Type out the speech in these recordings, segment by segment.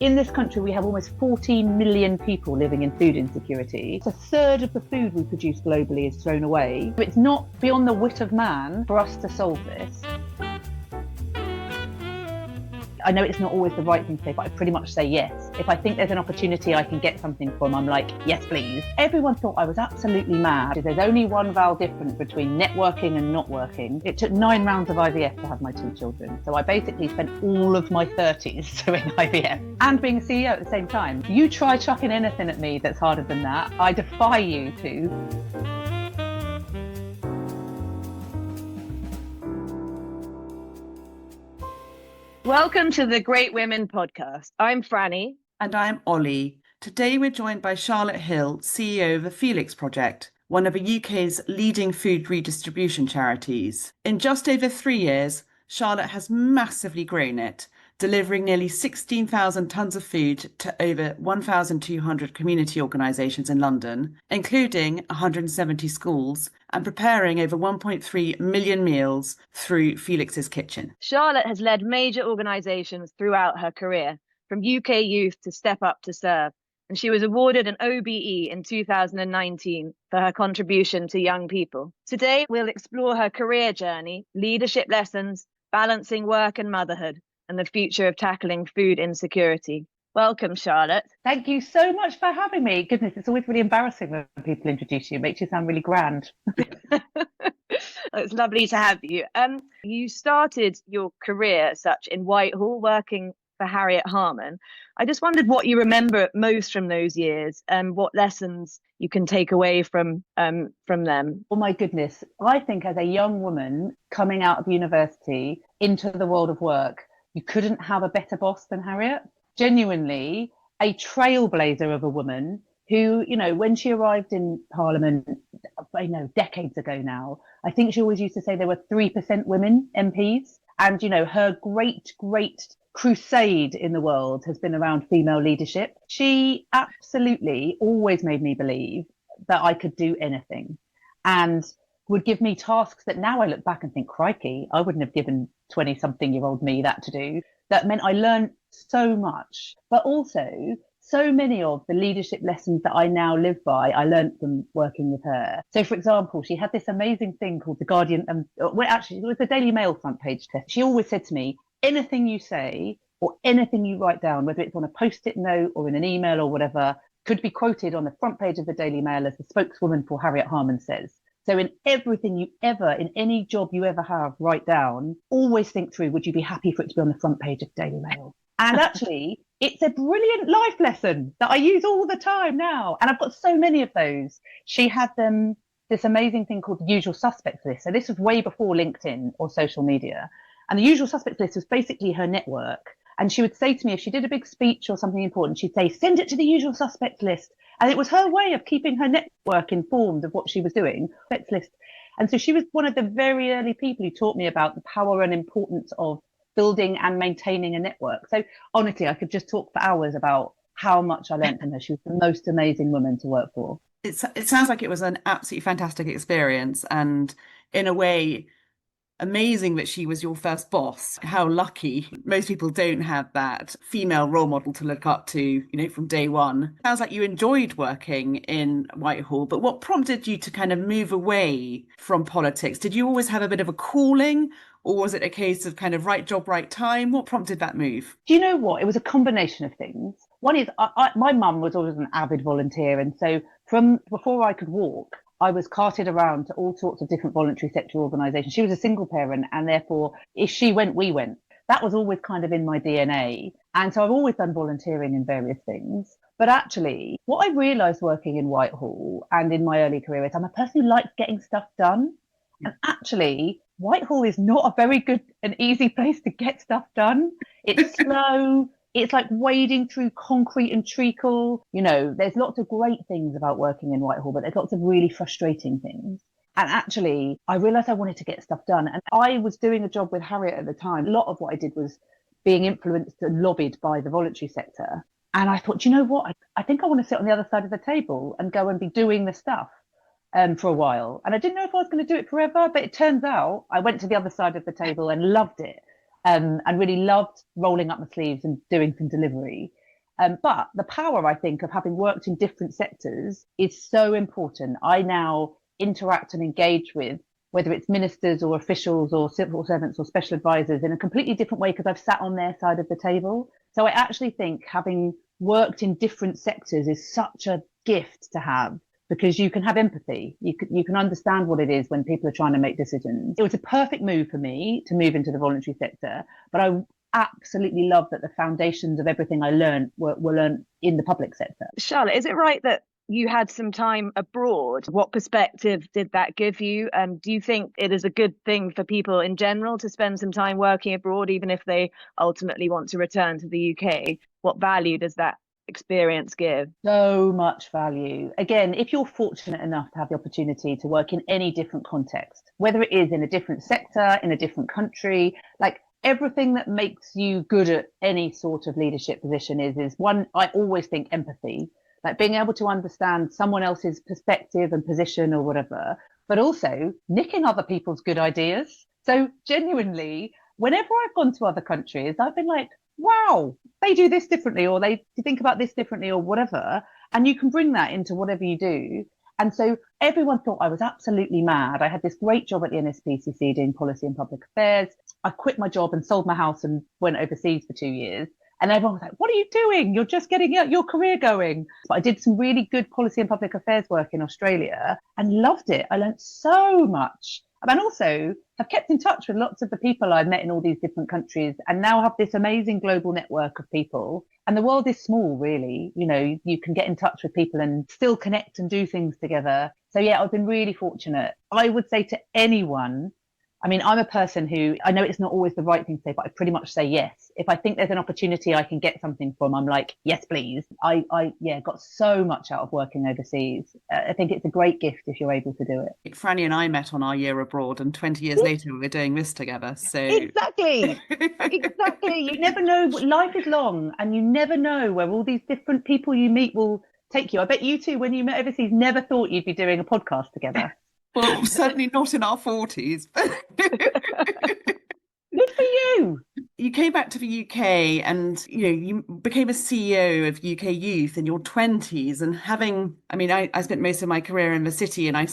In this country, we have almost 14 million people living in food insecurity. It's a third of the food we produce globally is thrown away. It's not beyond the wit of man for us to solve this. I know it's not always the right thing to say, but I pretty much say yes. If I think there's an opportunity I can get something from, I'm like, yes, please. Everyone thought I was absolutely mad. There's only one vowel difference between networking and not working. It took 9 rounds of IVF to have my 2 children. So I basically spent all of my 30s doing IVF and being a CEO at the same time. You try chucking anything at me that's harder than that. I defy you to. Welcome to the Great Women podcast. I'm Franny. And I'm Ollie. Today we're joined by Charlotte Hill, CEO of the Felix Project, one of the UK's leading food redistribution charities. In just over 3 years, Charlotte has massively grown it, delivering nearly 16,000 tonnes of food to over 1,200 community organisations in London, including 170 schools, and preparing over 1.3 million meals through Felix's Kitchen. Charlotte has led major organisations throughout her career, from UK Youth to Step Up to Serve, and she was awarded an OBE in 2019 for her contribution to young people. Today, we'll explore her career journey, leadership lessons, balancing work and motherhood, and the future of tackling food insecurity. Welcome, Charlotte. Thank you so much for having me. Goodness, it's always really embarrassing when people introduce you. It makes you sound really grand. It's lovely to have you. You started your career as such in Whitehall, working for Harriet Harman. I just wondered what you remember most from those years and what lessons you can take away from them. Oh my goodness. I think as a young woman coming out of university into the world of work, you couldn't have a better boss than Harriet. Genuinely a trailblazer of a woman who, you know, when she arrived in Parliament, I know decades ago now, I think she always used to say there were 3% women MPs. And, you know, her great crusade in the world has been around female leadership. She absolutely always made me believe that I could do anything and would give me tasks that now I look back and think, crikey, I wouldn't have given 20-something-year-old me that to do. That meant I learned so much, but also so many of the leadership lessons that I now live by, I learned from working with her. So, for example, she had this amazing thing called The Guardian, actually, it was the Daily Mail front page test. She always said to me, anything you say or anything you write down, whether it's on a post-it note or in an email or whatever, could be quoted on the front page of the Daily Mail as the spokeswoman for Harriet Harman says. So in everything you ever, in any job you ever have, write down, always think through, would you be happy for it to be on the front page of the Daily Mail? And actually, it's a brilliant life lesson that I use all the time now. And I've got so many of those. She had this amazing thing called the Usual Suspects list. So this was way before LinkedIn or social media. And the Usual Suspects list was basically her network. And she would say to me, if she did a big speech or something important, she'd say, send it to the Usual Suspects list. And it was her way of keeping her network informed of what she was doing. List. And so she was one of the very early people who taught me about the power and importance of building and maintaining a network. So honestly, I could just talk for hours about how much I learned from her. She was the most amazing woman to work for. It sounds like it was an absolutely fantastic experience, and in a way, amazing that she was your first boss. How lucky. Most people don't have that female role model to look up to, you know, from day one. Sounds like you enjoyed working in Whitehall, but what prompted you to kind of move away from politics? Did you always have a bit of a calling, or was it a case of kind of right job, right time? What prompted that move? Do you know what? It was a combination of things. One is my mum was always an avid volunteer. And so from before I could walk, I was carted around to all sorts of different voluntary sector organisations. She was a single parent, and therefore, if she went, we went. That was always kind of in my DNA. And so I've always done volunteering in various things. But actually, what I realised working in Whitehall and in my early career is I'm a person who likes getting stuff done. And actually, Whitehall is not a very good and easy place to get stuff done. It's slow. It's like wading through concrete and treacle. You know, there's lots of great things about working in Whitehall, but there's lots of really frustrating things. And actually, I realised I wanted to get stuff done. And I was doing a job with Harriet at the time. A lot of what I did was being influenced and lobbied by the voluntary sector. And I thought, you know what? I think I want to sit on the other side of the table and go and be doing the stuff for a while. And I didn't know if I was going to do it forever, but it turns out I went to the other side of the table and loved it. And really loved rolling up my sleeves and doing some delivery. But the power, I think, of having worked in different sectors is so important. I now interact and engage with, whether it's ministers or officials or civil servants or special advisors, in a completely different way because I've sat on their side of the table. So I actually think having worked in different sectors is such a gift to have, because you can have empathy. You can understand what it is when people are trying to make decisions. It was a perfect move for me to move into the voluntary sector, but I absolutely love that the foundations of everything I learned were learned in the public sector. Charlotte, is it right that you had some time abroad? What perspective did that give you? Do you think it is a good thing for people in general to spend some time working abroad, even if they ultimately want to return to the UK? What value does that experience give? So much value. Again, if you're fortunate enough to have the opportunity to work in any different context, whether it is in a different sector, in a different country, like everything that makes you good at any sort of leadership position is one, I always think empathy, like being able to understand someone else's perspective and position or whatever, but also nicking other people's good ideas. So genuinely, whenever I've gone to other countries, I've been like, wow, they do this differently, or they think about this differently, or whatever. And you can bring that into whatever you do. And so everyone thought I was absolutely mad. I had this great job at the NSPCC doing policy and public affairs. I quit my job and sold my house and went overseas for 2 years. And everyone was like, what are you doing? You're just getting your career going. But I did some really good policy and public affairs work in Australia and loved it. I learned so much. And also have kept in touch with lots of the people I've met in all these different countries, and now have this amazing global network of people. And the world is small, really. You know, you can get in touch with people and still connect and do things together. So yeah, I've been really fortunate. I would say to anyone, I mean, I'm a person who, I know it's not always the right thing to say, but I pretty much say yes. If I think there's an opportunity I can get something from, I'm like, yes, please. I got so much out of working overseas. I think it's a great gift if you're able to do it. Franny and I met on our year abroad, and 20 years later, we're doing this together. So Exactly. You never know. Life is long, and you never know where all these different people you meet will take you. I bet you two, when you met overseas, never thought you'd be doing a podcast together. Well, certainly not in our 40s. Good for you. You came back to the UK and, you became a CEO of UK Youth in your 20s. And I spent most of my career in the city, and I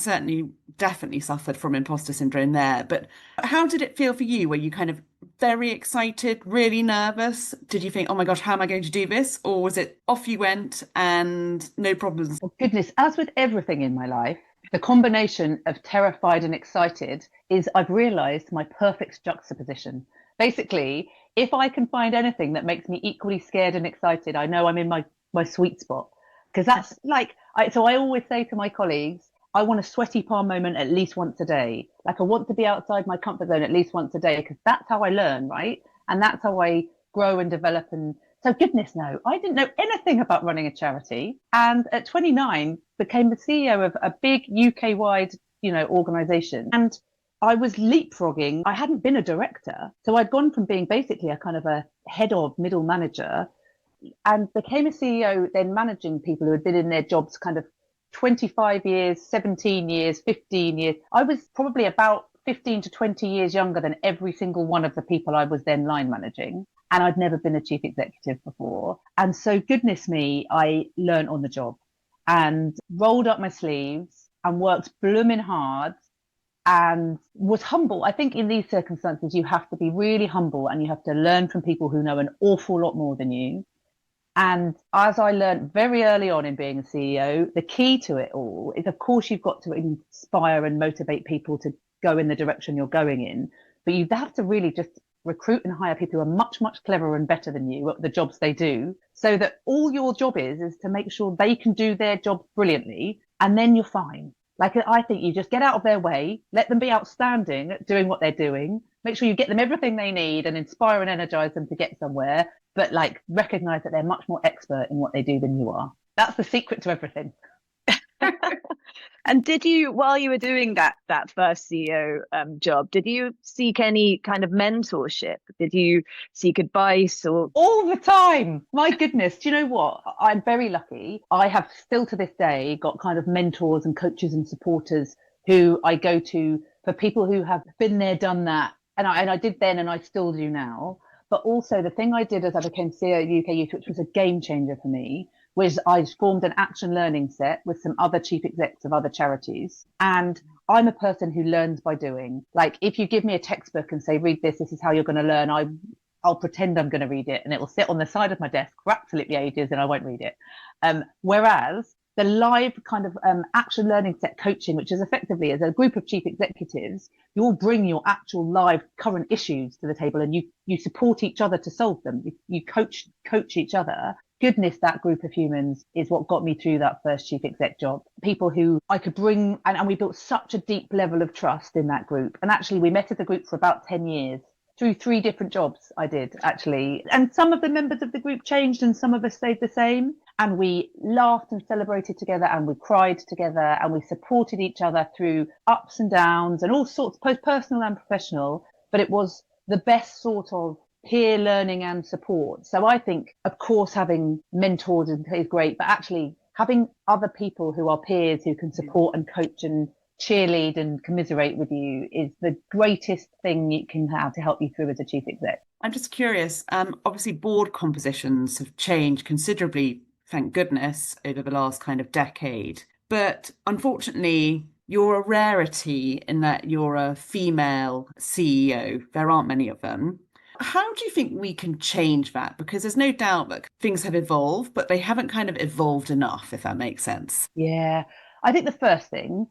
definitely suffered from imposter syndrome there. But how did it feel for you? Were you kind of very excited, really nervous? Did you think, oh my gosh, how am I going to do this? Or was it off you went and no problems? Oh, goodness, as with everything in my life, the combination of terrified and excited is, I've realised, my perfect juxtaposition. Basically, if I can find anything that makes me equally scared and excited, I know I'm in my sweet spot. Because that's like, so I always say to my colleagues, I want a sweaty palm moment at least once a day. Like I want to be outside my comfort zone at least once a day, because that's how I learn, right? And that's how I grow and develop. And so goodness no, I didn't know anything about running a charity. And at 29, became the CEO of a big UK-wide, organisation. And I was leapfrogging. I hadn't been a director. So I'd gone from being basically a kind of a head of middle manager, and became a CEO, then managing people who had been in their jobs kind of 25 years, 17 years, 15 years. I was probably about 15 to 20 years younger than every single one of the people I was then line managing. And I'd never been a chief executive before. And so goodness me, I learned on the job and rolled up my sleeves and worked blooming hard and was humble. I think in these circumstances, you have to be really humble, and you have to learn from people who know an awful lot more than you. And as I learned very early on in being a CEO, the key to it all is, of course, you've got to inspire and motivate people to go in the direction you're going in, but you have to really just recruit and hire people who are much, much cleverer and better than you at the jobs they do, so that all your job is to make sure they can do their job brilliantly, and then you're fine. Like, I think you just get out of their way, let them be outstanding at doing what they're doing, make sure you get them everything they need and inspire and energize them to get somewhere, but like recognize that they're much more expert in what they do than you are. That's the secret to everything. And did you, while you were doing that first CEO job, did you seek any kind of mentorship? Did you seek advice or? All the time. My goodness. Do you know what? I'm very lucky. I have still to this day got kind of mentors and coaches and supporters who I go to for people who have been there, done that. And I did then, and I still do now. But also the thing I did as I became CEO at UK Youth, which was a game changer for me, was I formed an action learning set with some other chief execs of other charities. And I'm a person who learns by doing. Like, if you give me a textbook and say, read this, this is how you're going to learn, I'll pretend I'm going to read it, and it will sit on the side of my desk for absolutely ages and I won't read it. Whereas the live kind of action learning set coaching, which is effectively as a group of chief executives, you all bring your actual live current issues to the table and you support each other to solve them. You coach each other. Goodness, that group of humans is what got me through that first chief exec job. People who I could bring, and we built such a deep level of trust in that group. And actually, we met as a group for about 10 years. Through 3 different jobs I did, actually. And some of the members of the group changed and some of us stayed the same. And we laughed and celebrated together and we cried together and we supported each other through ups and downs and all sorts, both personal and professional. But it was the best sort of peer learning and support. So I think, of course, having mentors is great, but actually having other people who are peers who can support and coach and cheerlead and commiserate with you is the greatest thing you can have to help you through as a chief exec. I'm just curious, obviously board compositions have changed considerably, thank goodness, over the last kind of decade. But unfortunately, you're a rarity in that you're a female CEO. There aren't many of them. How do you think we can change that? Because there's no doubt that things have evolved, but they haven't kind of evolved enough, if that makes sense. Yeah, I think the first thing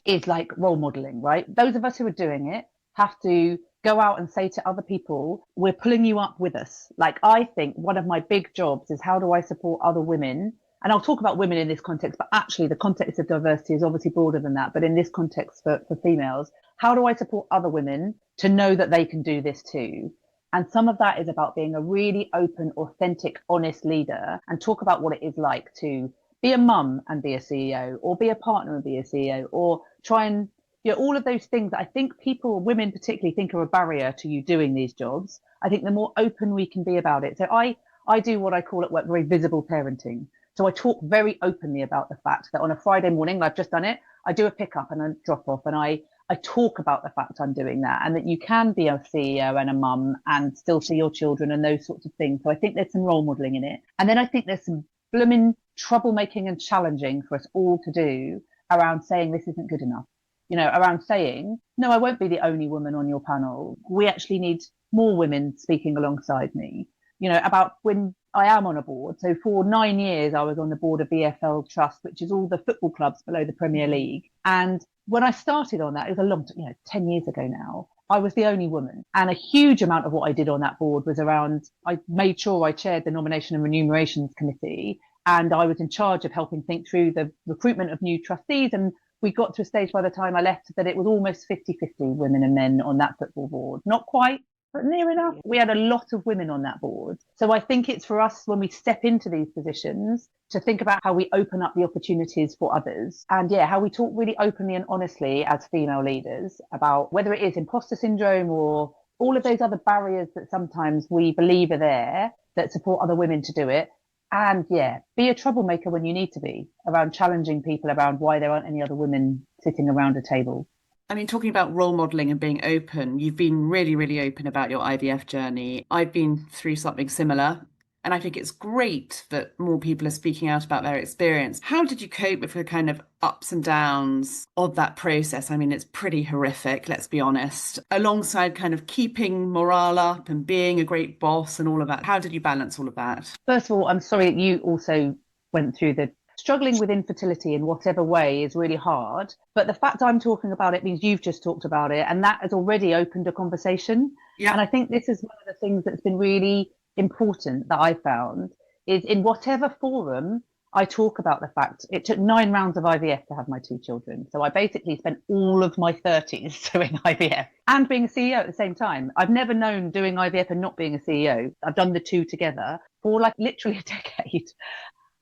is like role modeling, right? Those of us who are doing it have to go out and say to other people, we're pulling you up with us. Like, I think one of my big jobs is how do I support other women? And I'll talk about women in this context, but actually the context of diversity is obviously broader than that. But in this context for females, how do I support other women to know that they can do this too? And some of that is about being a really open, authentic, honest leader and talk about what it is like to be a mum and be a CEO, or be a partner and be a CEO, or try and, all of those things that I think people, women particularly, think are a barrier to you doing these jobs. I think the more open we can be about it. So I do what I call at work very visible parenting. So I talk very openly about the fact that on a Friday morning, I've just done it, I do a pickup and a drop off, and I talk about the fact I'm doing that, and that you can be a CEO and a mum and still see your children and those sorts of things. So I think there's some role modeling in it. And then I think there's some blooming troublemaking and challenging for us all to do around saying this isn't good enough. Around saying, no, I won't be the only woman on your panel. We actually need more women speaking alongside me. About when I am on a board. So for 9 years, I was on the board of VFL Trust, which is all the football clubs below the Premier League. And when I started on that, it was a long, 10 years ago now, I was the only woman. And a huge amount of what I did on that board was around, I made sure I chaired the Nomination and Remunerations Committee. And I was in charge of helping think through the recruitment of new trustees. And we got to a stage by the time I left that it was almost 50-50 women and men on that football board. Not quite, but near enough. We had a lot of women on that board. So I think it's for us, when we step into these positions, to think about how we open up the opportunities for others. And how we talk really openly and honestly as female leaders about whether it is imposter syndrome or all of those other barriers that sometimes we believe are there that support other women to do it. And be a troublemaker when you need to be, around challenging people around why there aren't any other women sitting around a table. I mean, talking about role modelling and being open, you've been really, really open about your IVF journey. I've been through something similar, and I think it's great that more people are speaking out about their experience. How did you cope with the kind of ups and downs of that process? I mean, it's pretty horrific, let's be honest, alongside kind of keeping morale up and being a great boss and all of that. How did you balance all of that? First of all, I'm sorry that you also went through the struggling with infertility in whatever way is really hard. But the fact I'm talking about it means you've just talked about it, and that has already opened a conversation. Yeah. And I think this is one of the things that's been really important that I found is in whatever forum I talk about the fact it took 9 rounds of IVF to have my 2 children. So I basically spent all of my 30s doing IVF and being a CEO at the same time. I've never known doing IVF and not being a CEO. I've done the 2 together for like literally a decade.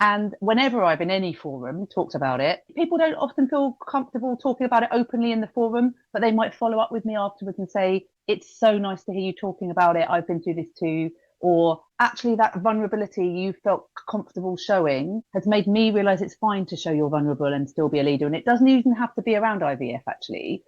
And whenever I've in any forum talked about it, people don't often feel comfortable talking about it openly in the forum, but they might follow up with me afterwards and say, it's so nice to hear you talking about it. I've been through this too. Or actually that vulnerability you felt comfortable showing has made me realize it's fine to show you're vulnerable and still be a leader. And it doesn't even have to be around IVF, actually.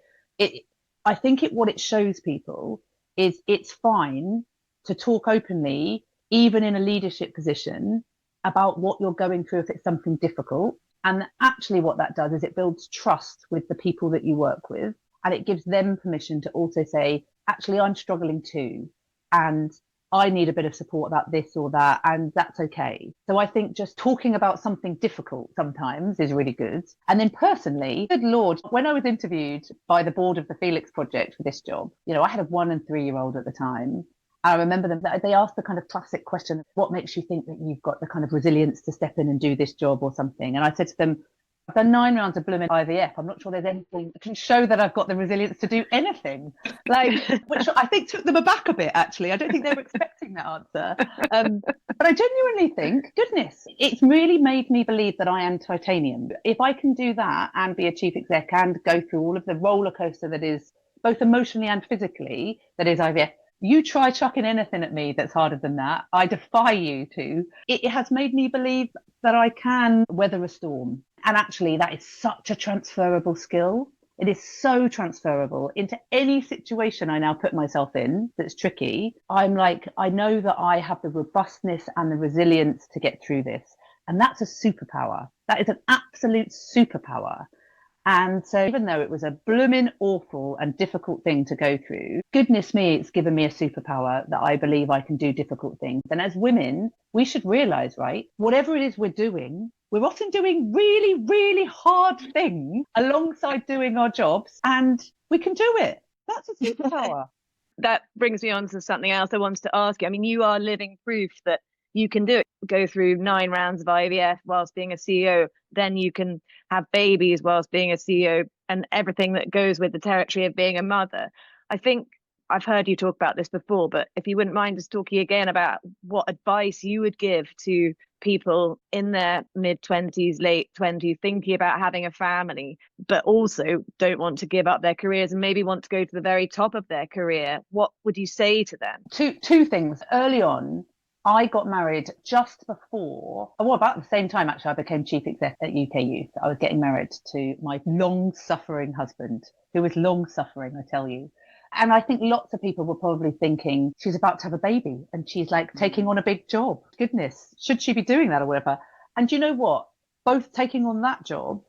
I think what it shows people is it's fine to talk openly, even in a leadership position, about what you're going through if it's something difficult. And actually what that does is it builds trust with the people that you work with, and it gives them permission to also say, actually, I'm struggling too, and I need a bit of support about this or that, and that's okay. So I think just talking about something difficult sometimes is really good. And then personally, good Lord, when I was interviewed by the board of the Felix Project for this job, I had a 1 and 3-year-old at the time. I remember them, they asked the kind of classic question, what makes you think that you've got the kind of resilience to step in and do this job or something? And I said to them, I've done 9 rounds of blooming IVF. I'm not sure there's anything that can show that I've got the resilience to do anything. Which I think took them aback a bit, actually. I don't think they were expecting that answer. But I genuinely think, goodness, it's really made me believe that I am titanium. If I can do that and be a chief exec and go through all of the roller coaster that is both emotionally and physically, that is IVF, you try chucking anything at me that's harder than that. I defy you to. It has made me believe that I can weather a storm. And actually, that is such a transferable skill. It is so transferable into any situation I now put myself in that's tricky. I'm like, I know that I have the robustness and the resilience to get through this. And that's a superpower. That is an absolute superpower. And so even though it was a blooming awful and difficult thing to go through, goodness me, it's given me a superpower that I believe I can do difficult things. And as women, we should realize, right, whatever it is we're doing, we're often doing really, really hard things alongside doing our jobs, and we can do it. That's a superpower. That brings me on to something else I wanted to ask you. I mean, you are living proof that you can do it. Go through 9 rounds of IVF whilst being a CEO. Then you can have babies whilst being a CEO and everything that goes with the territory of being a mother. I think I've heard you talk about this before, but if you wouldn't mind just talking again about what advice you would give to people in their mid-20s, late 20s, thinking about having a family, but also don't want to give up their careers and maybe want to go to the very top of their career. What would you say to them? Two things. Early on, I got married just before, well, about the same time, actually, I became chief exec at UK Youth. I was getting married to my long-suffering husband, who was long-suffering, I tell you. And I think lots of people were probably thinking she's about to have a baby and she's like taking on a big job. Goodness, should she be doing that or whatever? And you know what? Both taking on that job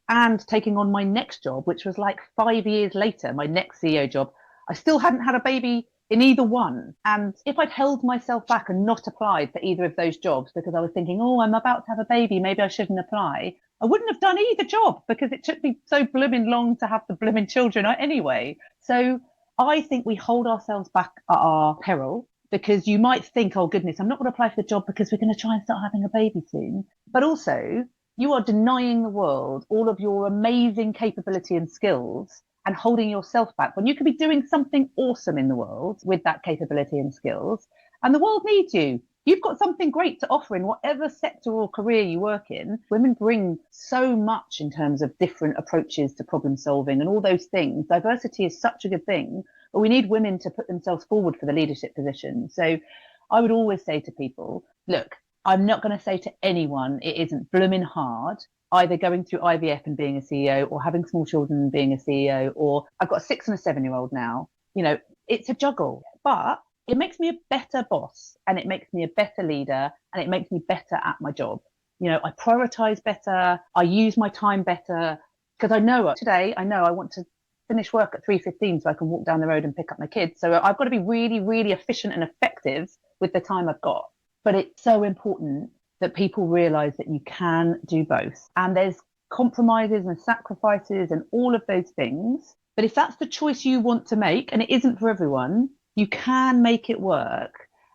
and taking on my next job, which was like 5 years later, my next CEO job, I still hadn't had a baby in either one. And if I'd held myself back and not applied for either of those jobs because I was thinking, oh, I'm about to have a baby, maybe I shouldn't apply, I wouldn't have done either job because it took me so blooming long to have the blooming children anyway. So I think we hold ourselves back at our peril, because you might think, oh goodness, I'm not going to apply for the job because we're going to try and start having a baby soon. But also you are denying the world all of your amazing capability and skills and holding yourself back when you could be doing something awesome in the world with that capability and skills. And the world needs you. You've got something great to offer in whatever sector or career you work in. Women bring so much in terms of different approaches to problem solving and all those things. Diversity is such a good thing, but we need women to put themselves forward for the leadership position. So I would always say to people, look, I'm not going to say to anyone it isn't blooming hard, either going through IVF and being a CEO or having small children and being a CEO, or I've got a 6 and a 7-year-old now. It's a juggle, but it makes me a better boss and it makes me a better leader and it makes me better at my job. I prioritize better. I use my time better because I know I want to finish work at 3:15 so I can walk down the road and pick up my kids. So I've got to be really, really efficient and effective with the time I've got. But it's so important that people realize that you can do both. And there's compromises and sacrifices and all of those things. But if that's the choice you want to make, and it isn't for everyone, you can make it work.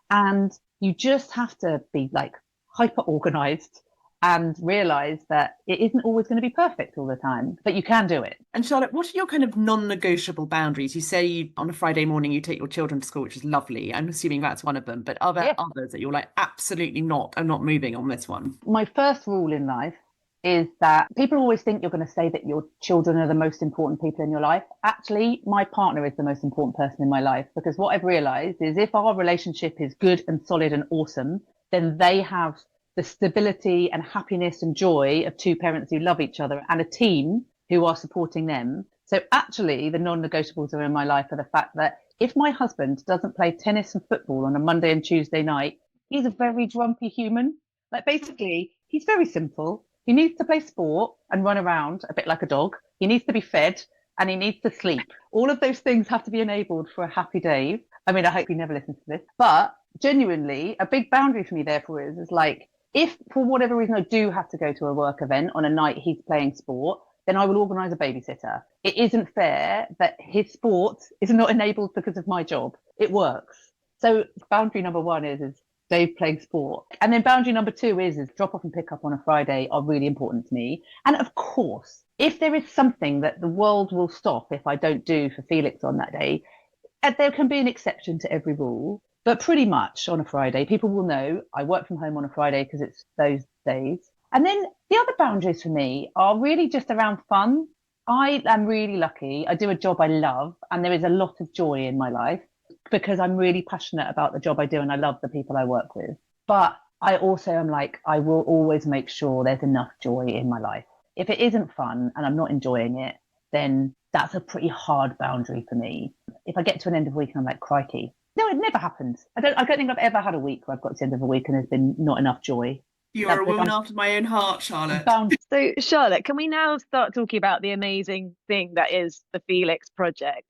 And you just have to be like hyper organized and realize that it isn't always going to be perfect all the time, but you can do it. And Charlotte, what are your kind of non-negotiable boundaries? You say on a Friday morning you take your children to school, which is lovely. I'm assuming that's one of them, but are there others that you're like, absolutely not, I'm not moving on this one? My first rule in life is that people always think you're going to say that your children are the most important people in your life. Actually, my partner is the most important person in my life, because what I've realized is if our relationship is good and solid and awesome, then they have the stability and happiness and joy of 2 parents who love each other and a team who are supporting them. So actually, the non-negotiables are in my life are the fact that if my husband doesn't play tennis and football on a Monday and Tuesday night, he's a very grumpy human. Like basically, he's very simple. He needs to play sport and run around a bit like a dog. He needs to be fed and he needs to sleep. All of those things have to be enabled for a happy Dave. I mean, I hope he never listens to this, but genuinely, a big boundary for me, therefore, is like, if for whatever reason I do have to go to a work event on a night he's playing sport, then I will organise a babysitter. It isn't fair that his sport is not enabled because of my job. It works. So boundary number one is Dave playing sport. And then boundary number two is drop off and pick up on a Friday are really important to me. And of course, if there is something that the world will stop if I don't do for Felix on that day, there can be an exception to every rule. But pretty much on a Friday, people will know I work from home on a Friday because it's those days. And then the other boundaries for me are really just around fun. I am really lucky. I do a job I love, and there is a lot of joy in my life because I'm really passionate about the job I do and I love the people I work with. But I also am like, I will always make sure there's enough joy in my life. If it isn't fun and I'm not enjoying it, then that's a pretty hard boundary for me. If I get to an end of week and I'm like, crikey. No, it never happens. I don't think I've ever had a week where I've got to the end of a week and there's been not enough joy. You're a woman after my own heart, Charlotte. So, Charlotte, can we now start talking about the amazing thing that is the Felix Project?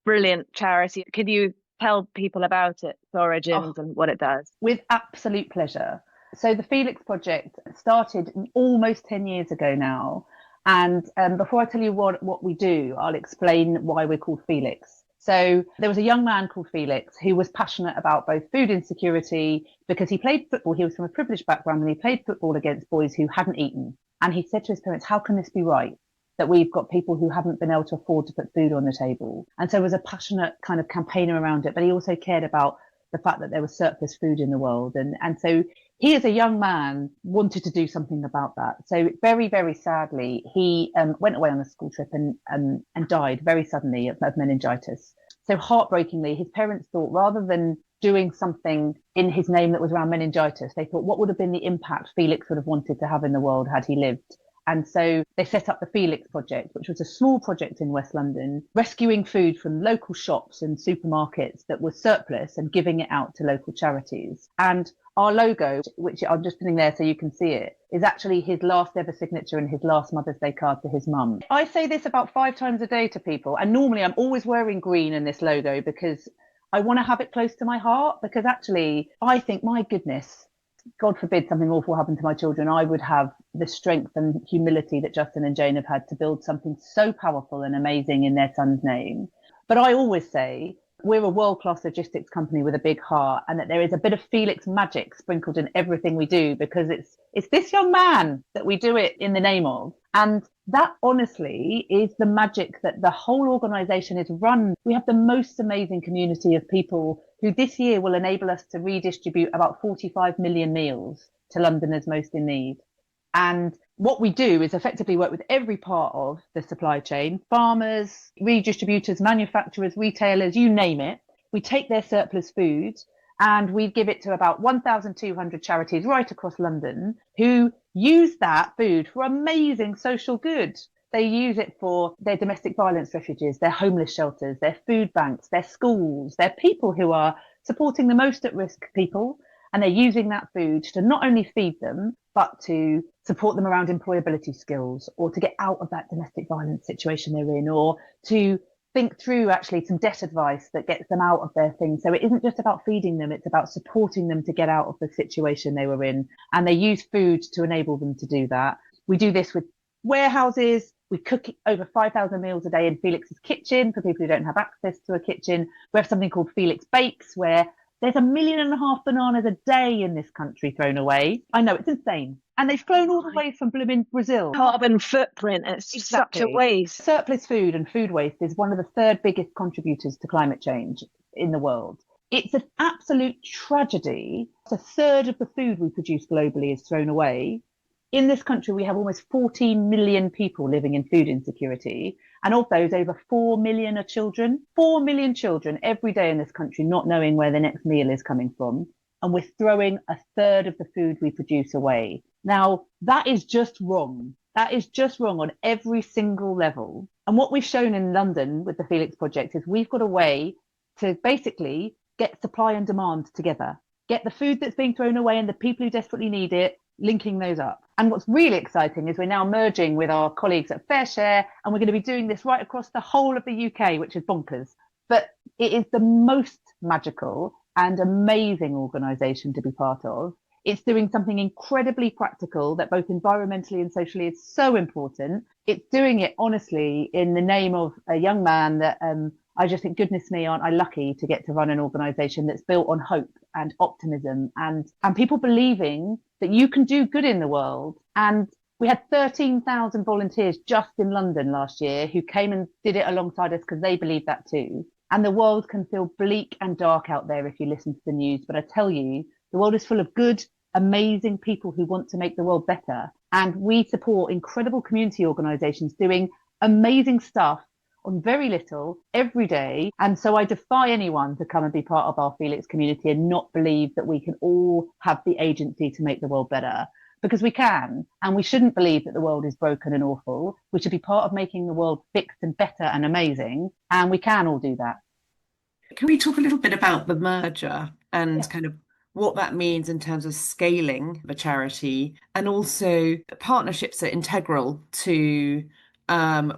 Brilliant charity. Can you tell people about its origins and what it does? With absolute pleasure. So the Felix Project started almost 10 years ago now. And before I tell you what we do, I'll explain why we're called Felix. So there was a young man called Felix who was passionate about both food insecurity because he played football. He was from a privileged background and he played football against boys who hadn't eaten. And he said to his parents, how can this be right? That we've got people who haven't been able to afford to put food on the table. And so was a passionate kind of campaigner around it, but he also cared about the fact that there was surplus food in the world. And so he, as a young man, wanted to do something about that. So very, very sadly, he went away on a school trip and died very suddenly of meningitis. So heartbreakingly, his parents thought rather than doing something in his name that was around meningitis, they thought what would have been the impact Felix would have wanted to have in the world had he lived. And so they set up the Felix Project, which was a small project in West London, rescuing food from local shops and supermarkets that was surplus and giving it out to local charities. And our logo, which I'm just putting there so you can see it, is actually his last ever signature and his last Mother's Day card to his mum. I say this about 5 times a day to people. And normally I'm always wearing green in this logo because I want to have it close to my heart, because actually I think, my goodness, God forbid something awful happened to my children, I would have the strength and humility that Justin and Jane have had to build something so powerful and amazing in their son's name. But I always say we're a world-class logistics company with a big heart, and that there is a bit of Felix magic sprinkled in everything we do, because it's this young man that we do it in the name of. And that honestly is the magic that the whole organisation is run. We have the most amazing community of people who this year will enable us to redistribute about 45 million meals to Londoners most in need. And what we do is effectively work with every part of the supply chain: farmers, redistributors, manufacturers, retailers, you name it. We take their surplus food and we give it to about 1,200 charities right across London who use that food for amazing social good. They use it for their domestic violence refugees, their homeless shelters, their food banks, their schools, their people who are supporting the most at risk people. And they're using that food to not only feed them, but to support them around employability skills, or to get out of that domestic violence situation they're in, or to think through actually some debt advice that gets them out of their thing. So it isn't just about feeding them, it's about supporting them to get out of the situation they were in. And they use food to enable them to do that. We do this with warehouses. We cook over 5,000 meals a day in Felix's kitchen for people who don't have access to a kitchen. We have something called Felix Bakes, where there's 1.5 million bananas a day in this country thrown away. I know, it's insane. And they've flown all the way from blooming Brazil. Carbon footprint, it's such a waste. Surplus food and food waste is one of the 3rd biggest contributors to climate change in the world. It's an absolute tragedy. 1/3 of the food we produce globally is thrown away. In this country, we have almost 14 million people living in food insecurity. And of those, over 4 million are children. 4 million children every day in this country not knowing where their next meal is coming from. And we're throwing 1/3 of the food we produce away. Now, that is just wrong. That is just wrong on every single level. And what we've shown in London with the Felix Project is we've got a way to basically get supply and demand together, get the food that's being thrown away and the people who desperately need it, linking those up. And what's really exciting is we're now merging with our colleagues at FareShare, and we're going to be doing this right across the whole of the UK, which is bonkers. But it is the most magical and amazing organisation to be part of. It's doing something incredibly practical that both environmentally and socially is so important. It's doing it honestly in the name of a young man that I just think, goodness me, aren't I lucky to get to run an organisation that's built on hope and optimism and people believing that you can do good in the world. And we had 13,000 volunteers just in London last year who came and did it alongside us because they believe that too. And the world can feel bleak and dark out there if you listen to the news. But I tell you, the world is full of good, amazing people who want to make the world better. And we support incredible community organisations doing amazing stuff on very little every day. And so I defy anyone to come and be part of our Felix community and not believe that we can all have the agency to make the world better. Because we can, and we shouldn't believe that the world is broken and awful. We should be part of making the world fixed and better and amazing, and we can all do that. Can we talk a little bit about the merger and kind of what that means in terms of scaling the charity, and also partnerships are integral to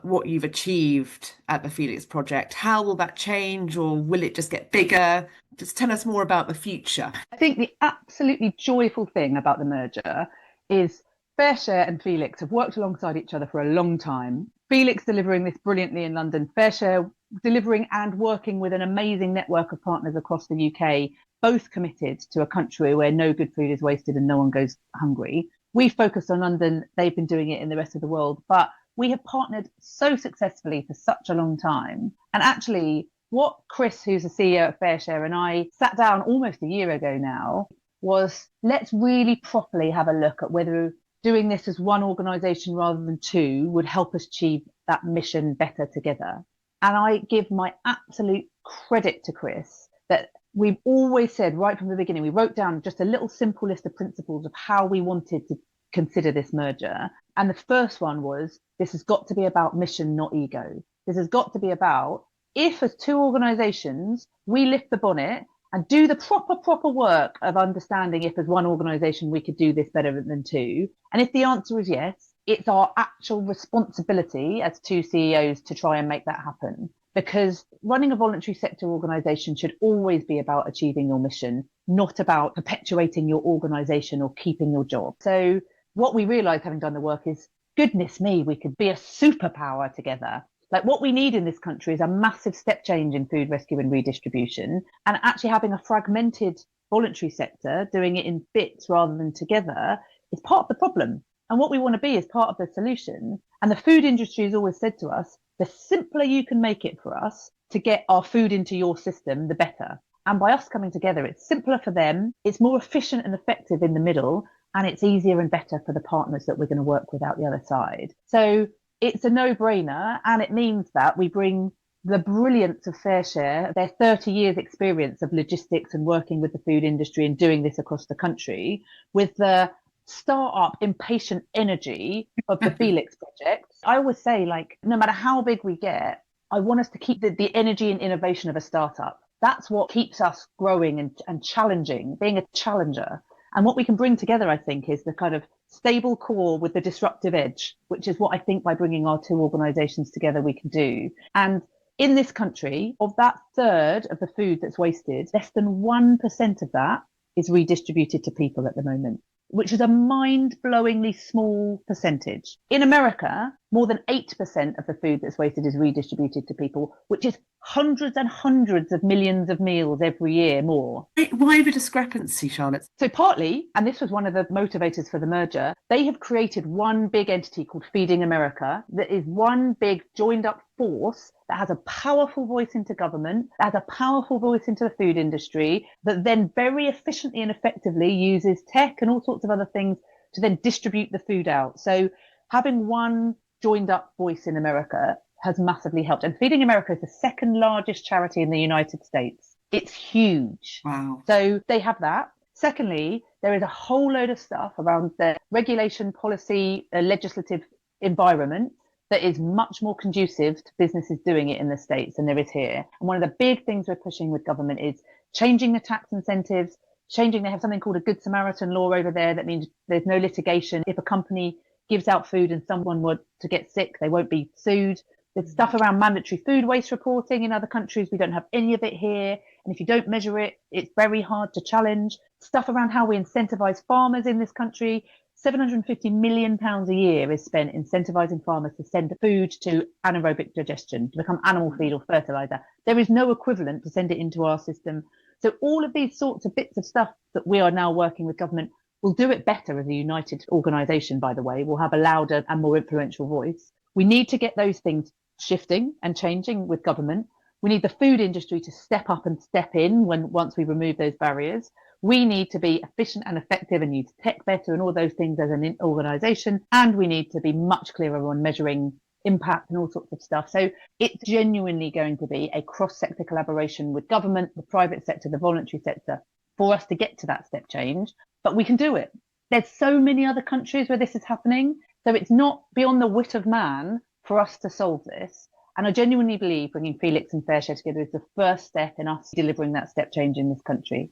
what you've achieved at the Felix Project? How will that change, or will it just get bigger? Just tell us more about the future. I think the absolutely joyful thing about the merger is FareShare and Felix have worked alongside each other for a long time. Felix delivering this brilliantly in London, FareShare delivering and working with an amazing network of partners across the UK, both committed to a country where no good food is wasted and no one goes hungry. We focused on London, they've been doing it in the rest of the world, but we have partnered so successfully for such a long time. And actually, what Chris, who's the CEO of FareShare, and I sat down almost a year ago now, was let's really properly have a look at whether doing this as one organisation rather than two would help us achieve that mission better together. And I give my absolute credit to Chris that we've always said right from the beginning, we wrote down just a little simple list of principles of how we wanted to consider this merger. And the first one was, this has got to be about mission, not ego. This has got to be about, if as two organisations, we lift the bonnet and do the proper work of understanding if as one organisation we could do this better than two. And if the answer is yes, it's our actual responsibility as two CEOs to try and make that happen. Because running a voluntary sector organisation should always be about achieving your mission, not about perpetuating your organisation or keeping your job. So what we realised having done the work is, goodness me, we could be a superpower together. Like what we need in this country is a massive step change in food rescue and redistribution, and actually having a fragmented voluntary sector, doing it in bits rather than together, is part of the problem. And what we want to be is part of the solution. And the food industry has always said to us, the simpler you can make it for us to get our food into your system, the better. And by us coming together, it's simpler for them, it's more efficient and effective in the middle, and it's easier and better for the partners that we're going to work with out the other side. So it's a no-brainer, and it means that we bring the brilliance of FareShare, their 30 years experience of logistics and working with the food industry and doing this across the country, with the start-up impatient energy of the Felix Project. I always say, like, no matter how big we get, I want us to keep the energy and innovation of a startup. That's what keeps us growing and challenging, being a challenger. And what we can bring together, I think, is the kind of stable core with the disruptive edge, which is what I think by bringing our two organisations together we can do. And in this country, of that third of the food that's wasted, less than 1% of that is redistributed to people at the moment, which is a mind-blowingly small percentage. In America, more than 8% of the food that's wasted is redistributed to people, which is hundreds and hundreds of millions of meals every year more. Why the discrepancy, Charlotte? So partly, and this was one of the motivators for the merger, they have created one big entity called Feeding America that is one big joined up force that has a powerful voice into government, that has a powerful voice into the food industry, that then very efficiently and effectively uses tech and all sorts of other things to then distribute the food out. So having one joined up voice in America has massively helped. And Feeding America is the second largest charity in the United States. It's huge. Wow. So they have that. Secondly, there is a whole load of stuff around the regulation, policy, legislative environment that is much more conducive to businesses doing it in the States than there is here. And one of the big things we're pushing with government is changing the tax incentives, they have something called a Good Samaritan law over there. That means there's no litigation. If a company gives out food and someone were to get sick, they won't be sued. There's stuff around mandatory food waste reporting in other countries. We don't have any of it here. And if you don't measure it, it's very hard to challenge. Stuff around how we incentivize farmers in this country. £750 million a year is spent incentivizing farmers to send food to anaerobic digestion, to become animal feed or fertilizer. There is no equivalent to send it into our system. So all of these sorts of bits of stuff that we are now working with government will do it better as a united organisation, by the way. We'll have a louder and more influential voice. We need to get those things shifting and changing with government. We need the food industry to step up and step in once we remove those barriers. We need to be efficient and effective and use tech better and all those things as an organisation. And we need to be much clearer on measuring impact and all sorts of stuff. So it's genuinely going to be a cross-sector collaboration with government, the private sector, the voluntary sector, for us to get to that step change. But we can do it. There's so many other countries where this is happening. So it's not beyond the wit of man for us to solve this. And I genuinely believe bringing Felix and FareShare together is the first step in us delivering that step change in this country.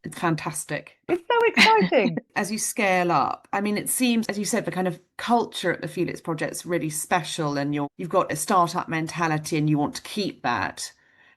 It's fantastic. It's so exciting. As you scale up, I mean, it seems, as you said, the kind of culture at the Felix Project is really special, and you've got a startup mentality and you want to keep that.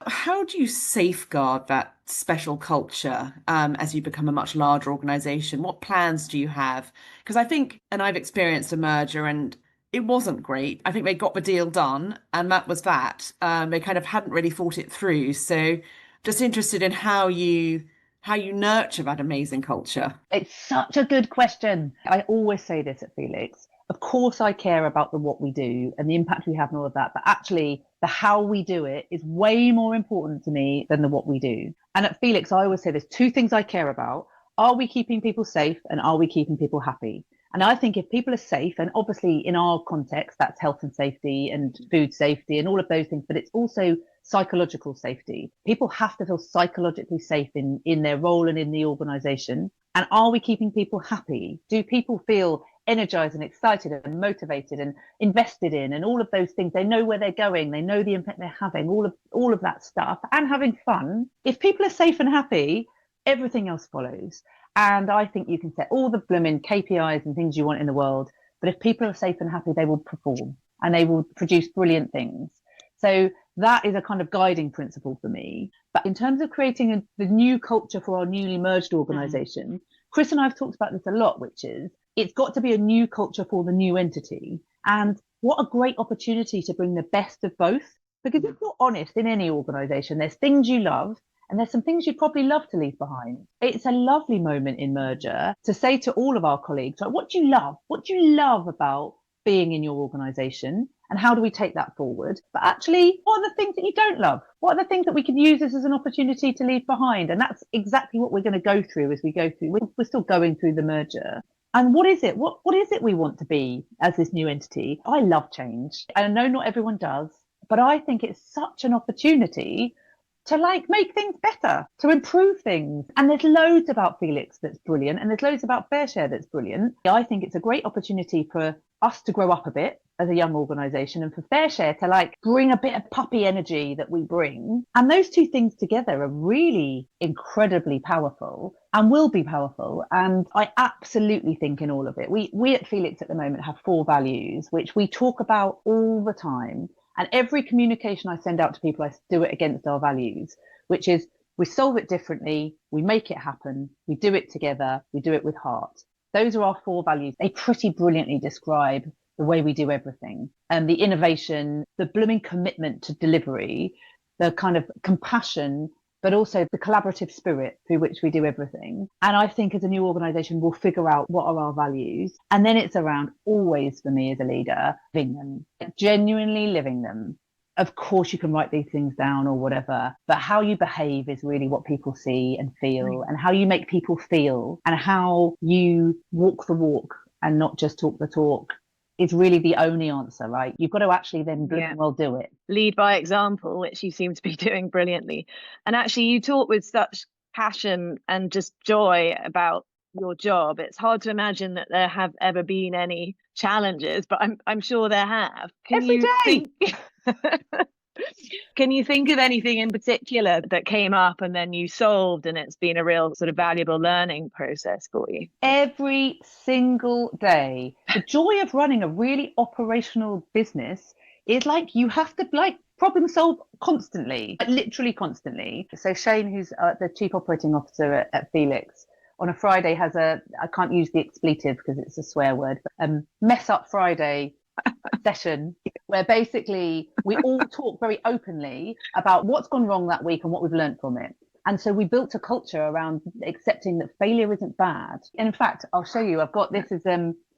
How do you safeguard that special culture as you become a much larger organisation? What plans do you have? Because I think, and I've experienced a merger and it wasn't great. I think they got the deal done and that was that. They kind of hadn't really thought it through. So just interested in how you nurture that amazing culture. It's such a good question. I always say this at Felix. Of course, I care about the what we do and the impact we have and all of that. But actually, the how we do it is way more important to me than the what we do. And at Felix, I always say there's two things I care about. Are we keeping people safe and are we keeping people happy? And I think if people are safe, and obviously in our context, that's health and safety and food safety and all of those things, but it's also psychological safety. People have to feel psychologically safe in their role and in the organisation. And are we keeping people happy? Do people feel energized and excited and motivated and invested in and all of those things? They know where they're going. They know the impact they're having, all of that stuff, and having fun. If people are safe and happy, everything else follows. And I think you can set all the blooming KPIs and things you want in the world, but if people are safe and happy, they will perform and they will produce brilliant things. So that is a kind of guiding principle for me. But in terms of creating the new culture for our newly merged organisation, Chris and I have talked about this a lot, which is it's got to be a new culture for the new entity. And what a great opportunity to bring the best of both. Because if you're honest in any organisation, there's things you love and there's some things you'd probably love to leave behind. It's a lovely moment in merger to say to all of our colleagues, like, what do you love? What do you love about being in your organisation? And how do we take that forward? But actually, what are the things that you don't love? What are the things that we could use this as an opportunity to leave behind? And that's exactly what we're going to go through as we go through. We're still going through the merger. And what is it? What is it we want to be as this new entity? I love change. I know not everyone does, but I think it's such an opportunity to make things better, to improve things. And there's loads about Felix that's brilliant. And there's loads about FareShare that's brilliant. I think it's a great opportunity for us to grow up a bit as a young organisation and for FareShare to bring a bit of puppy energy that we bring. And those two things together are really incredibly powerful and will be powerful. And I absolutely think in all of it, we at Felix at the moment have 4 values, which we talk about all the time. And every communication I send out to people, I do it against our values, which is we solve it differently, we make it happen, we do it together, we do it with heart. Those are our 4 values. They pretty brilliantly describe the way we do everything, and the innovation, the blooming commitment to delivery, the kind of compassion, but also the collaborative spirit through which we do everything. And I think as a new organisation, we'll figure out what are our values. And then it's around always, for me as a leader, living them, genuinely living them. Of course, you can write these things down or whatever, but how you behave is really what people see and feel, and how you make people feel and how you walk the walk and not just talk the talk is really the only answer, right? You've got to actually then well do it. Lead by example, which you seem to be doing brilliantly. And actually, you talk with such passion and just joy about your job, it's hard to imagine that there have ever been any challenges, but I'm sure there have. Every day. Can you think of anything in particular that came up and then you solved, and it's been a real sort of valuable learning process for you? Every single day. The joy of running a really operational business is like you have to like problem solve constantly, like literally constantly. So Shane, who's the chief operating officer at Felix, on a Friday has I can't use the expletive because it's a swear word, but mess up Friday session where basically we all talk very openly about what's gone wrong that week and what we've learned from it. And so we built a culture around accepting that failure isn't bad. And in fact, I'll show you, I've got this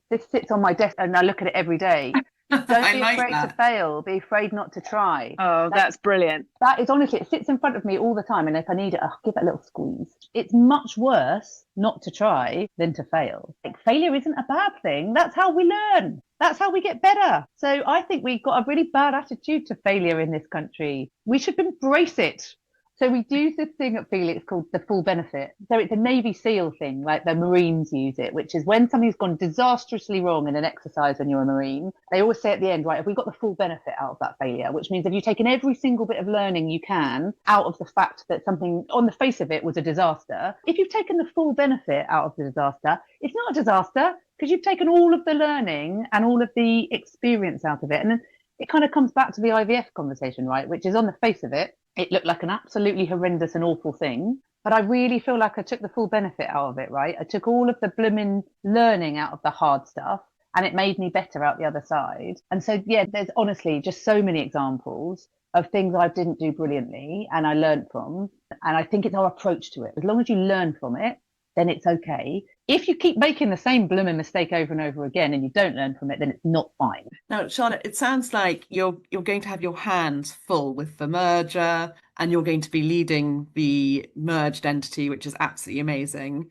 this sits on my desk and I look at it every day. Don't be afraid to fail, be afraid not to try. Oh, that's brilliant. That is honestly, it sits in front of me all the time. And if I need it, I'll give it a little squeeze. It's much worse not to try than to fail. Like, failure isn't a bad thing. That's how we learn. That's how we get better. So I think we've got a really bad attitude to failure in this country. We should embrace it. So we do this thing at Felix called the full benefit. So it's a Navy SEAL thing, like the Marines use it, which is when something's gone disastrously wrong in an exercise when you're a Marine, they always say at the end, right, have we got the full benefit out of that failure? Which means have you taken every single bit of learning you can out of the fact that something on the face of it was a disaster? If you've taken the full benefit out of the disaster, it's not a disaster because you've taken all of the learning and all of the experience out of it. And then it kind of comes back to the IVF conversation, right, which is on the face of it, it looked like an absolutely horrendous and awful thing. But I really feel like I took the full benefit out of it, right? I took all of the blooming learning out of the hard stuff and it made me better out the other side. And so, yeah, there's honestly just so many examples of things I didn't do brilliantly and I learned from. And I think it's our approach to it. As long as you learn from it, then it's okay. If you keep making the same blooming mistake over and over again and you don't learn from it, then it's not fine. Now, Charlotte, it sounds like you're going to have your hands full with the merger and you're going to be leading the merged entity, which is absolutely amazing.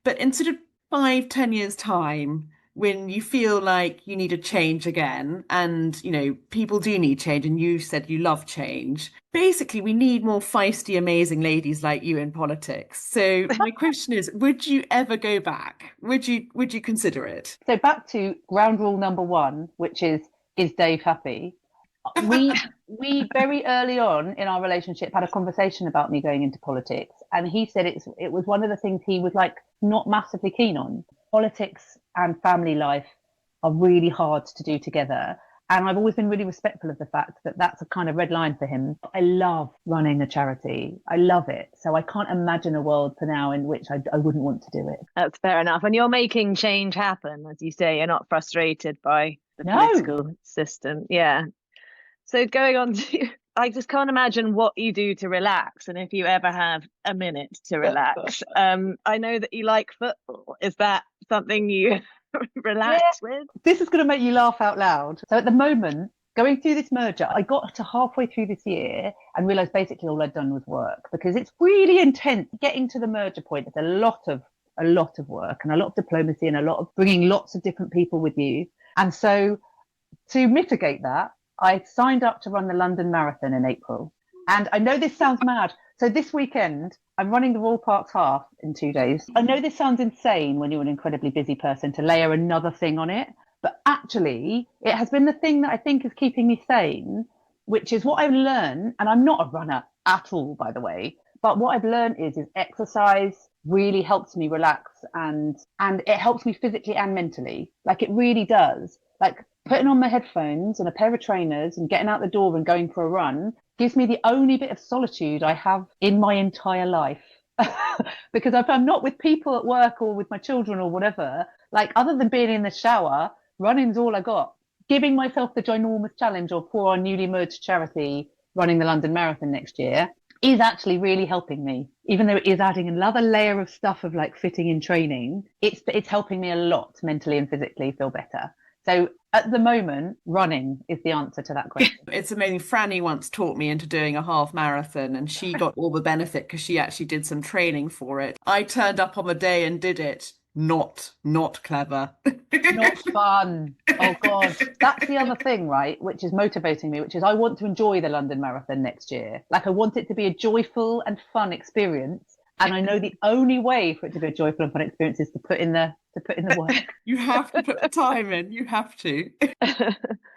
But in sort of 5-10 years' time, when you feel like you need a change again, and, you know, people do need change, and you said you love change, basically we need more feisty, amazing ladies like you in politics. So my question is, would you ever go back? Would you consider it? So back to ground rule number one, which is Dave happy? We very early on in our relationship had a conversation about me going into politics, and he said it was one of the things he was like not massively keen on. Politics and family life are really hard to do together. And I've always been really respectful of the fact that that's a kind of red line for him. I love running a charity. I love it. So I can't imagine a world for now in which I wouldn't want to do it. That's fair enough. And you're making change happen, as you say. You're not frustrated by the political system. Yeah. So going on to, I just can't imagine what you do to relax, and if you ever have a minute to relax. I know that you like football. Is that something you relax with? This is going to make you laugh out loud. So at the moment, going through this merger, I got to halfway through this year and realised basically all I'd done was work, because it's really intense. Getting to the merger point is a lot of work and a lot of diplomacy and a lot of bringing lots of different people with you. And so to mitigate that, I signed up to run the London Marathon in April. And I know this sounds mad. So this weekend, I'm running the Royal Parks Half in 2 days. I know this sounds insane when you're an incredibly busy person to layer another thing on it. But actually, it has been the thing that I think is keeping me sane, which is what I've learned. And I'm not a runner at all, by the way. But what I've learned is exercise really helps me relax and it helps me physically and mentally. Like, it really does. Like, putting on my headphones and a pair of trainers and getting out the door and going for a run gives me the only bit of solitude I have in my entire life. Because if I'm not with people at work or with my children or whatever, like, other than being in the shower, running's all I got. Giving myself the ginormous challenge of for our newly merged charity running the London Marathon next year is actually really helping me. Even though it is adding another layer of stuff of like fitting in training, it's helping me a lot mentally and physically feel better. So at the moment, running is the answer to that question. It's amazing. Franny once taught me into doing a half marathon, and she got all the benefit because she actually did some training for it. I turned up on the day and did it. Not clever. Not fun. Oh God. That's the other thing, right? Which is motivating me, which is I want to enjoy the London Marathon next year. Like, I want it to be a joyful and fun experience. And I know the only way for it to be a joyful and fun experience is to put in the work. You have to put the time in. You have to.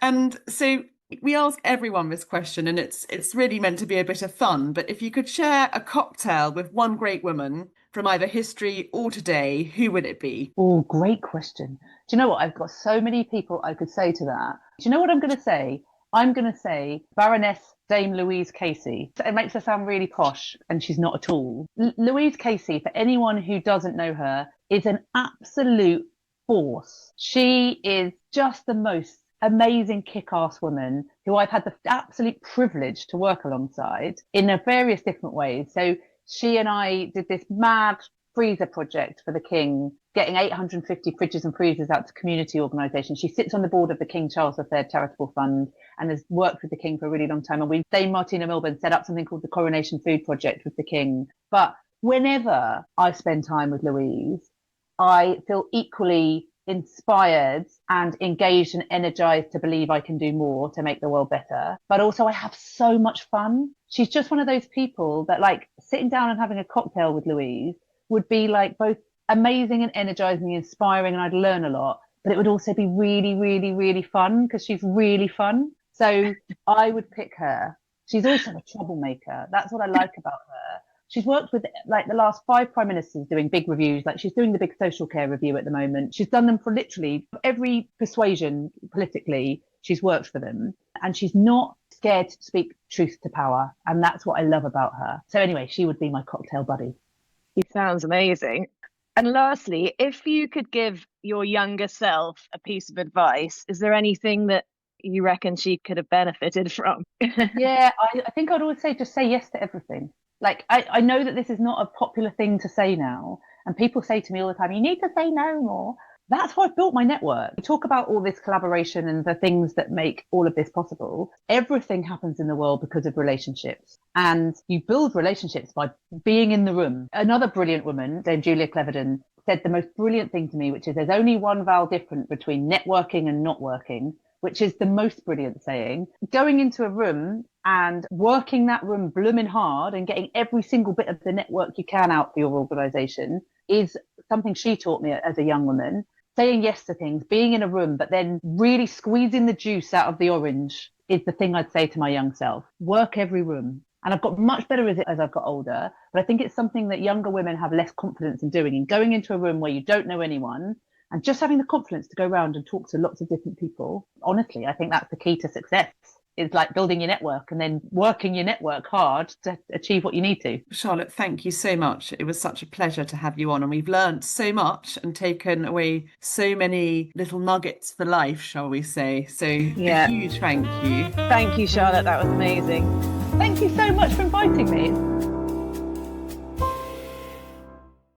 And so we ask everyone this question, and it's really meant to be a bit of fun. But if you could share a cocktail with one great woman from either history or today, who would it be? Oh, great question. Do you know what? I've got so many people I could say to that. Do you know what I'm going to say? I'm going to say Baroness Dame Louise Casey. It makes her sound really posh, and she's not at all. Louise Casey, for anyone who doesn't know her, is an absolute force. She is just the most amazing kick-ass woman who I've had the absolute privilege to work alongside in various different ways. So she and I did this mad freezer project for the King, getting 850 fridges and freezers out to community organisations. She sits on the board of the King Charles III Charitable Fund and has worked with the King for a really long time. And Dame Martina Milburn set up something called the Coronation Food Project with the King. But whenever I spend time with Louise, I feel equally inspired and engaged and energized to believe I can do more to make the world better. But also I have so much fun. She's just one of those people that, like, sitting down and having a cocktail with Louise would be like both amazing and energizing, inspiring, and I'd learn a lot, but it would also be really, really, really fun because she's really fun. So I would pick her. She's also a troublemaker. That's what I like about her. She's worked with like the last 5 prime ministers doing big reviews. Like she's doing the big social care review at the moment. She's done them for literally every persuasion politically. She's worked for them, and she's not scared to speak truth to power. And that's what I love about her. So anyway, she would be my cocktail buddy. He sounds amazing. And lastly, if you could give your younger self a piece of advice, is there anything that you reckon she could have benefited from? Yeah, I think I'd always say just say yes to everything. Like, I know that this is not a popular thing to say now. And people say to me all the time, you need to say no more. That's why I've built my network. We talk about all this collaboration and the things that make all of this possible. Everything happens in the world because of relationships. And you build relationships by being in the room. Another brilliant woman, Dame Julia Cleverden, said the most brilliant thing to me, which is there's only one vowel different between networking and not working, which is the most brilliant saying. Going into a room and working that room blooming hard and getting every single bit of the network you can out for your organisation is something she taught me as a young woman. Saying yes to things, being in a room, but then really squeezing the juice out of the orange is the thing I'd say to my young self. Work every room. And I've got much better at it as I've got older, but I think it's something that younger women have less confidence in doing, in going into a room where you don't know anyone and just having the confidence to go around and talk to lots of different people. Honestly, I think that's the key to success. It's like building your network and then working your network hard to achieve what you need to. Charlotte, thank you so much. It was such a pleasure to have you on, and we've learned so much and taken away so many little nuggets for life, shall we say. So a huge thank you. Thank you, Charlotte. That was amazing. Thank you so much for inviting me.